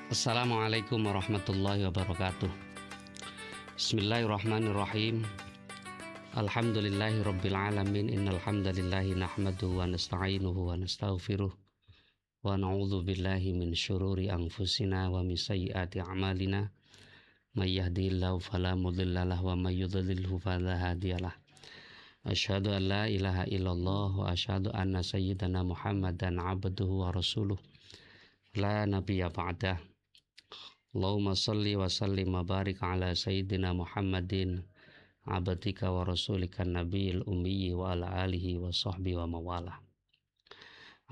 Assalamualaikum warahmatullahi wabarakatuh. Bismillahirrahmanirrahim. Alhamdulillahi rabbil alamin. Innal hamdalillahi nahmaduhu wa nasta'inuhu wa nastaghfiruh wa na'udzu billahi min syururi anfusina wa min sayyiati a'malina. May yahdihillahu fala mudhillalah wa may yudhlilhu fala hadiyalah. Asyhadu an la ilaha illallah wa asyhadu anna sayyidana Muhammadan 'abduhu wa rasuluh. La nabiyya ba'dah. Allahumma salli wa sallim wa barik ala sayyidina Muhammadin abdika wa rasulika nabiyil ummi wa ala alihi wa sahbihi wa mawalah.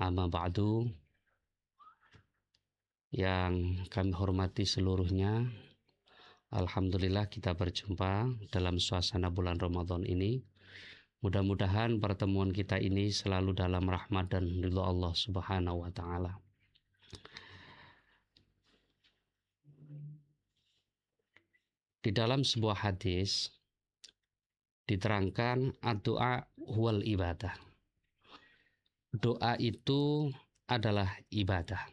Amma ba'du, yang kami hormati seluruhnya, alhamdulillah kita berjumpa dalam suasana bulan Ramadan ini. Mudah-mudahan pertemuan kita ini selalu dalam rahmat dan ridha Allah Subhanahu wa taala. Di dalam sebuah hadis diterangkan ad-du'a huwal ibadah. Doa itu adalah ibadah.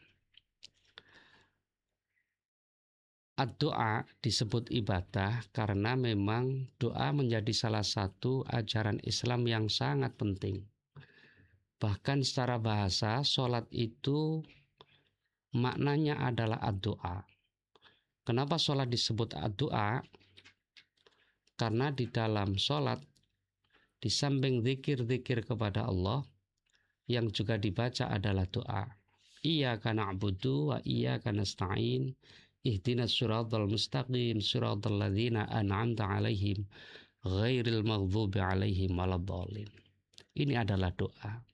Ad-du'a disebut ibadah karena memang doa menjadi salah satu ajaran Islam yang sangat penting. Bahkan secara bahasa, sholat itu maknanya adalah ad-du'a. Kenapa sholat disebut ad-du'a? Karena di dalam sholat, di samping zikir-zikir kepada Allah, yang juga dibaca adalah doa. Iyyaka na'budu wa iyyaka nasta'in, ihdinas siratal mustaqim, siratal ladzina an'amta 'alaihim, ghairil maghdubi 'alaihim waladdallin. Ini adalah doa.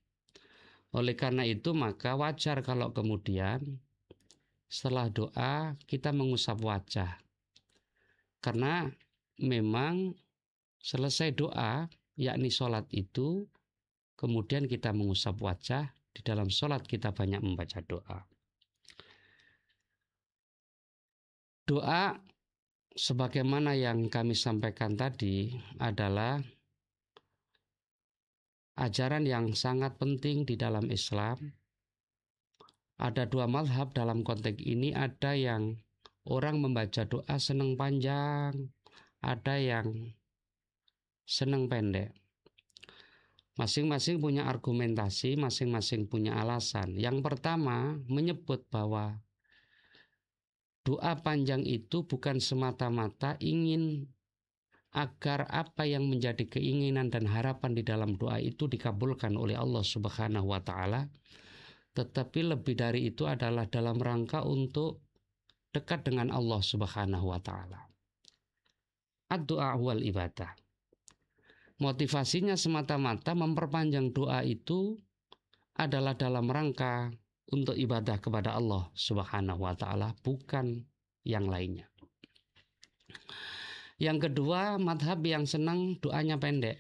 Oleh karena itu maka wajar kalau kemudian setelah doa kita mengusap wajah. Karena memang selesai doa, yakni sholat itu, kemudian kita mengusap wajah. Di dalam sholat kita banyak membaca doa. Doa sebagaimana yang kami sampaikan tadi adalah ajaran yang sangat penting di dalam Islam. Ada dua mazhab dalam konteks ini, ada yang orang membaca doa senang panjang, ada yang senang pendek. Masing-masing punya argumentasi, masing-masing punya alasan. Yang pertama menyebut bahwa doa panjang itu bukan semata-mata ingin agar apa yang menjadi keinginan dan harapan di dalam doa itu dikabulkan oleh Allah Subhanahu wa taala. Tetapi lebih dari itu adalah dalam rangka untuk dekat dengan Allah Subhanahu wa taala. Ad-du'a wal ibadah. Motivasinya semata-mata memperpanjang doa itu adalah dalam rangka untuk ibadah kepada Allah Subhanahu wa taala, bukan yang lainnya. Yang kedua, madhab yang senang doanya pendek.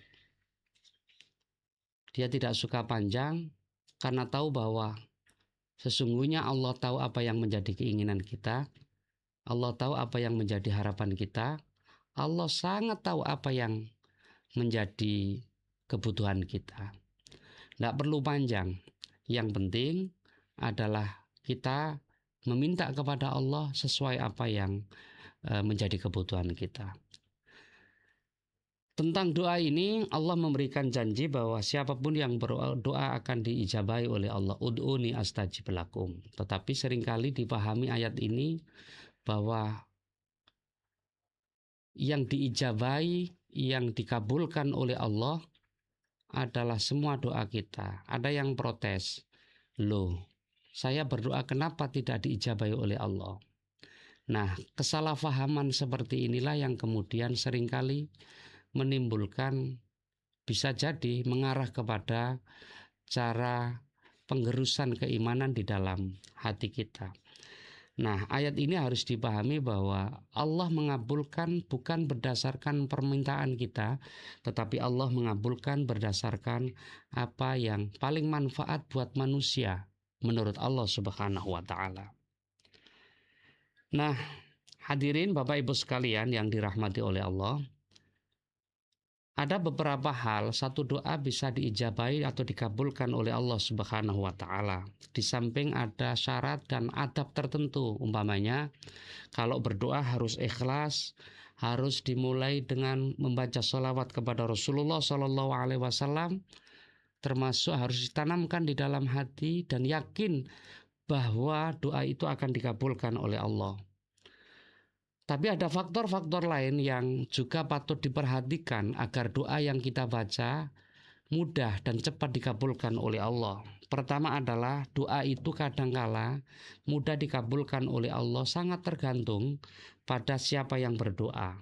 Dia tidak suka panjang, karena tahu bahwa sesungguhnya Allah tahu apa yang menjadi keinginan kita. Allah tahu apa yang menjadi harapan kita. Allah sangat tahu apa yang menjadi kebutuhan kita. Tidak perlu panjang. Yang penting adalah kita meminta kepada Allah sesuai apa yang menjadi kebutuhan kita. Tentang doa ini, Allah memberikan janji bahwa siapapun yang berdoa akan diijabahi oleh Allah. Ud'uni astajib lakum. Tetapi seringkali dipahami ayat ini bahwa yang diijabahi, yang dikabulkan oleh Allah adalah semua doa kita. Ada yang protes, loh, saya berdoa kenapa tidak diijabahi oleh Allah? Nah, kesalahpahaman seperti inilah yang kemudian seringkali menimbulkan, bisa jadi mengarah kepada cara penggerusan keimanan di dalam hati kita. Nah, ayat ini harus dipahami bahwa Allah mengabulkan bukan berdasarkan permintaan kita, tetapi Allah mengabulkan berdasarkan apa yang paling manfaat buat manusia menurut Allah Subhanahu wa taala. Nah, hadirin Bapak Ibu sekalian yang dirahmati oleh Allah, Ada beberapa hal satu doa bisa diijabahi atau dikabulkan oleh Allah Subhanahu wa taala. Di samping ada syarat dan adab tertentu, umpamanya kalau berdoa harus ikhlas, harus dimulai dengan membaca sholawat kepada Rasulullah Shallallahu Alaihi Wasallam, termasuk harus ditanamkan di dalam hati dan yakin bahwa doa itu akan dikabulkan oleh Allah. Tapi ada faktor-faktor lain yang juga patut diperhatikan agar doa yang kita baca mudah dan cepat dikabulkan oleh Allah. Pertama adalah doa itu kadangkala mudah dikabulkan oleh Allah sangat tergantung pada siapa yang berdoa.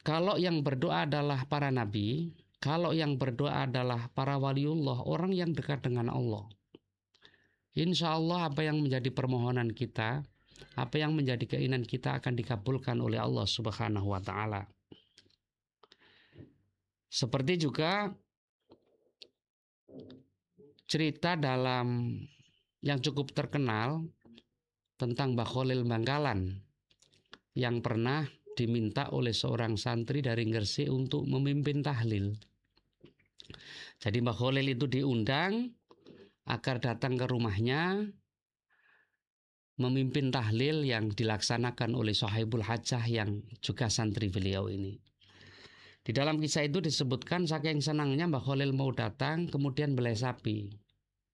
Kalau yang berdoa adalah para nabi, kalau yang berdoa adalah para waliullah, orang yang dekat dengan Allah, insya Allah apa yang menjadi permohonan kita, apa yang menjadi keinginan kita akan dikabulkan oleh Allah Subhanahu wa taala. Seperti juga cerita dalam yang cukup terkenal tentang Mbah Khalil Bangkalan yang pernah diminta oleh seorang santri dari Gresik untuk memimpin tahlil. Jadi Mbah Khalil itu diundang agar datang ke rumahnya memimpin tahlil yang dilaksanakan oleh Sohaibul Hajjah yang juga santri beliau ini. Di dalam kisah itu disebutkan saking senangnya Mbah Khalil mau datang, kemudian beleh sapi.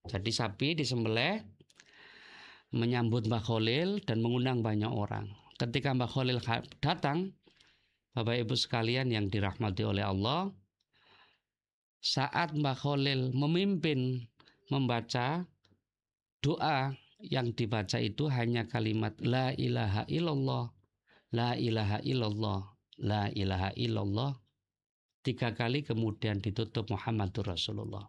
Jadi sapi disembelih menyambut Mbah Khalil dan mengundang banyak orang. Ketika Mbah Khalil datang, Bapak Ibu sekalian yang dirahmati oleh Allah, saat Mbah Khalil memimpin membaca doa, yang dibaca itu hanya kalimat la ilaha illallah, la ilaha illallah, la ilaha illallah 3 kali, kemudian ditutup Muhammadur Rasulullah.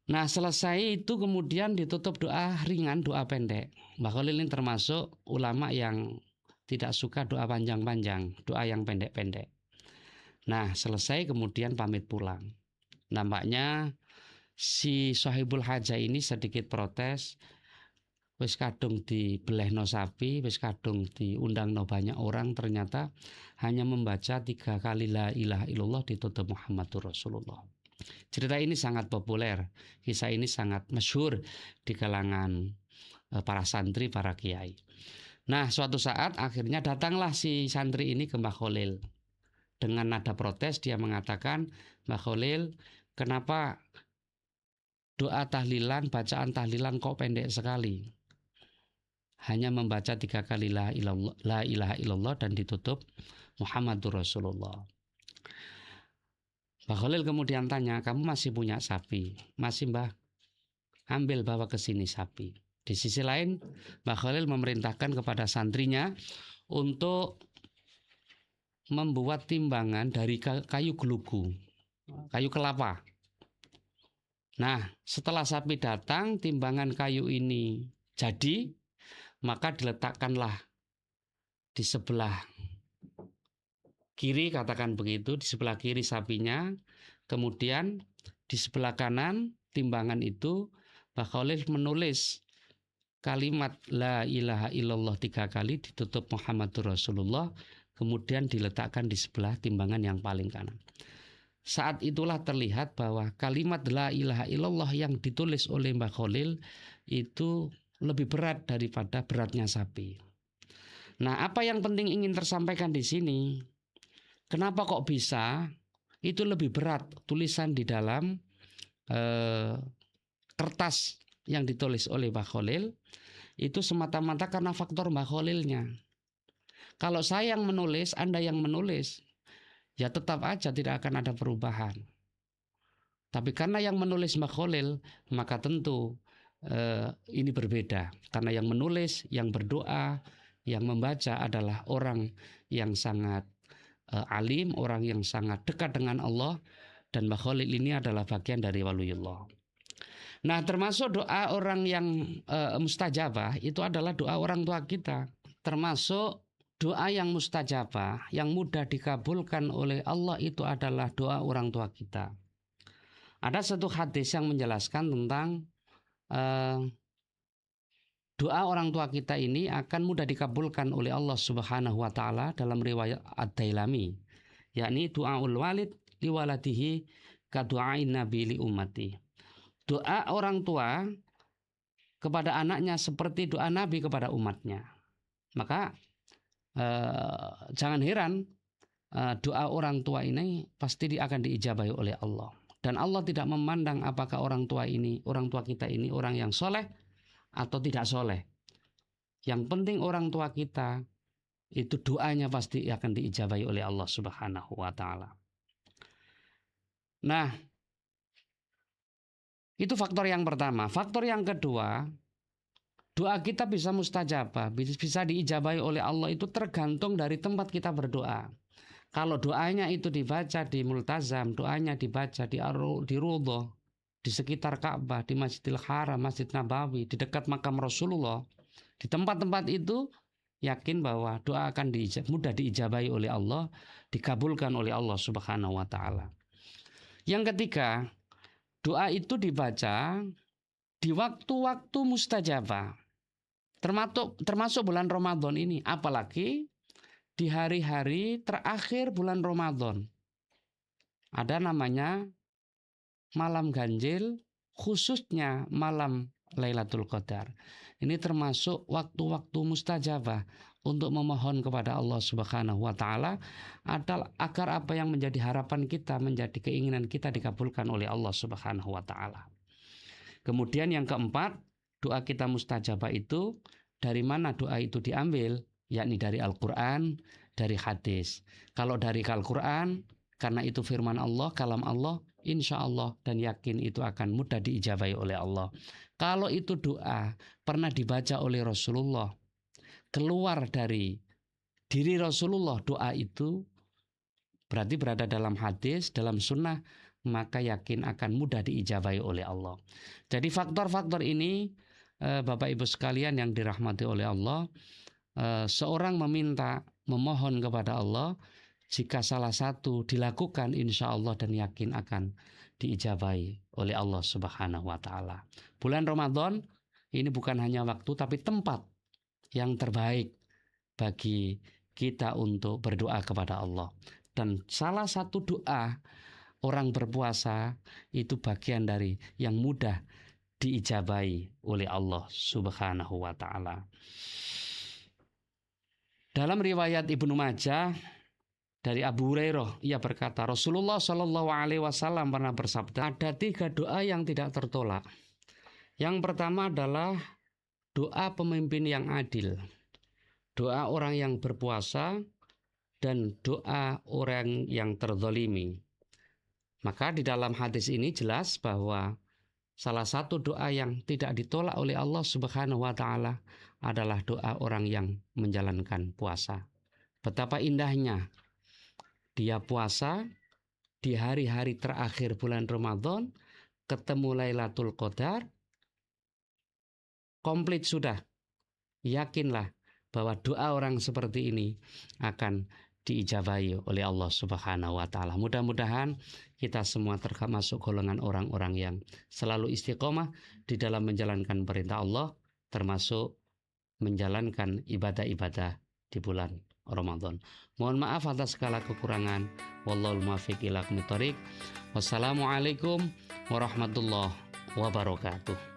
Nah selesai itu kemudian ditutup doa ringan, doa pendek. Mbah Khalil ini termasuk ulama yang tidak suka doa panjang-panjang, doa yang pendek-pendek. Nah selesai kemudian pamit pulang. Nampaknya si Sohibul Hajjah ini sedikit protes, wis kadung dibelehno sapi, wis kadung diundangno banyak orang, ternyata hanya membaca 3 kali la ilaha illallah ditutup Muhammadur Rasulullah. Cerita ini sangat populer, kisah ini sangat masyhur di kalangan para santri, para kiai. Nah suatu saat akhirnya datanglah si santri ini ke Mbah Khalil. Dengan nada protes dia mengatakan, Mbah Khalil, kenapa doa tahlilan, bacaan tahlilan kok pendek sekali? Hanya membaca 3 kali la ilaha illallah dan ditutup Muhammadur Rasulullah. Mbah Khalil kemudian tanya, kamu masih punya sapi? Masih Mbah. Ambil bawa ke sini sapi. Di sisi lain, Mbah Khalil memerintahkan kepada santrinya untuk membuat timbangan dari kayu gelugu, kayu kelapa. Nah, setelah sapi datang, timbangan kayu ini jadi, maka diletakkanlah di sebelah kiri, katakan begitu, di sebelah kiri sapinya. Kemudian di sebelah kanan timbangan itu, Mbah Khalil menulis kalimat la ilaha illallah 3 kali ditutup Muhammadur Rasulullah, kemudian diletakkan di sebelah timbangan yang paling kanan. Saat itulah terlihat bahwa kalimat la ilaha illallah yang ditulis oleh Mbah Khalil itu lebih berat daripada beratnya sapi. Nah, apa yang penting ingin tersampaikan di sini? Kenapa kok bisa? Itu lebih berat tulisan di dalam kertas yang ditulis oleh Mbah Khalil itu semata-mata karena faktor Mbah Khalilnya. Kalau saya yang menulis, Anda yang menulis, ya tetap aja tidak akan ada perubahan. Tapi karena yang menulis Mbah Khalil, maka tentu ini berbeda. Karena yang menulis, yang berdoa, yang membaca adalah orang yang sangat alim, orang yang sangat dekat dengan Allah, dan Mbah Khalil ini adalah bagian dari waliullah. Nah, termasuk doa orang yang mustajabah itu adalah doa orang tua kita. Termasuk doa yang mustajabah, yang mudah dikabulkan oleh Allah itu adalah doa orang tua kita. Ada satu hadis yang menjelaskan tentang doa orang tua kita ini akan mudah dikabulkan oleh Allah Subhanahu wa taala dalam riwayat Ad-Dailami, yakni doaul walid liwaladihi ka du'ain nabi li ummati. Doa orang tua kepada anaknya seperti doa Nabi kepada umatnya. Maka jangan heran doa orang tua ini pasti akan diijabahi oleh Allah. Dan Allah tidak memandang apakah orang tua kita ini orang yang soleh atau tidak soleh. Yang penting orang tua kita itu doanya pasti akan diijabahi oleh Allah Subhanahu wa taala. Nah, itu faktor yang pertama. Faktor yang kedua, doa kita bisa mustajabah, bisa diijabahi oleh Allah itu tergantung dari tempat kita berdoa. Kalau doanya itu dibaca di multazam, doanya dibaca di Raudhah, di sekitar Ka'bah, di Masjidil Haram, Masjid Nabawi, di dekat makam Rasulullah, di tempat-tempat itu yakin bahwa doa akan mudah diijabahi oleh Allah, dikabulkan oleh Allah Subhanahu wa taala. Yang ketiga, doa itu dibaca di waktu-waktu mustajabah. Termasuk bulan Ramadan ini, apalagi di hari-hari terakhir bulan Ramadan. Ada namanya malam ganjil, khususnya malam Lailatul Qadar. Ini termasuk waktu-waktu mustajabah untuk memohon kepada Allah Subhanahu wa taala agar apa yang menjadi harapan kita, menjadi keinginan kita dikabulkan oleh Allah Subhanahu wa taala. Kemudian yang keempat, doa kita mustajabah itu dari mana doa itu diambil? Yakni dari Al-Quran, dari hadis. Kalau dari Al-Quran, karena itu firman Allah, kalam Allah, insya Allah dan yakin itu akan mudah diijabahi oleh Allah. Kalau itu doa pernah dibaca oleh Rasulullah, keluar dari diri Rasulullah doa itu, berarti berada dalam hadis, dalam sunnah, maka yakin akan mudah diijabahi oleh Allah. Jadi faktor-faktor ini, Bapak Ibu sekalian yang dirahmati oleh Allah, seorang memohon kepada Allah, jika salah satu dilakukan insya Allah dan yakin akan diijabahi oleh Allah Subhanahu wa taala. Bulan Ramadan ini bukan hanya waktu tapi tempat yang terbaik bagi kita untuk berdoa kepada Allah. Dan salah satu doa orang berpuasa itu bagian dari yang mudah diijabahi oleh Allah Subhanahu wa taala. Dalam riwayat Ibnu Majah dari Abu Hurairah, ia berkata, Rasulullah Shallallahu Alaihi Wasallam pernah bersabda, ada 3 doa yang tidak tertolak. Yang pertama adalah doa pemimpin yang adil, doa orang yang berpuasa, dan doa orang yang terzalimi. Maka di dalam hadis ini jelas bahwa salah satu doa yang tidak ditolak oleh Allah Subhanahu wa taala adalah doa orang yang menjalankan puasa. Betapa indahnya dia puasa di hari-hari terakhir bulan Ramadan, ketemu Lailatul Qadar, komplit sudah. Yakinlah bahwa doa orang seperti ini akan diijabahi oleh Allah Subhanahu wa taala. Mudah-mudahan kita semua termasuk golongan orang-orang yang selalu istiqomah di dalam menjalankan perintah Allah, termasuk menjalankan ibadah-ibadah di bulan Ramadan. Mohon maaf atas segala kekurangan. Wallahul muwaffiq ila aqwamit thoriq. Wassalamualaikum warahmatullahi wabarakatuh.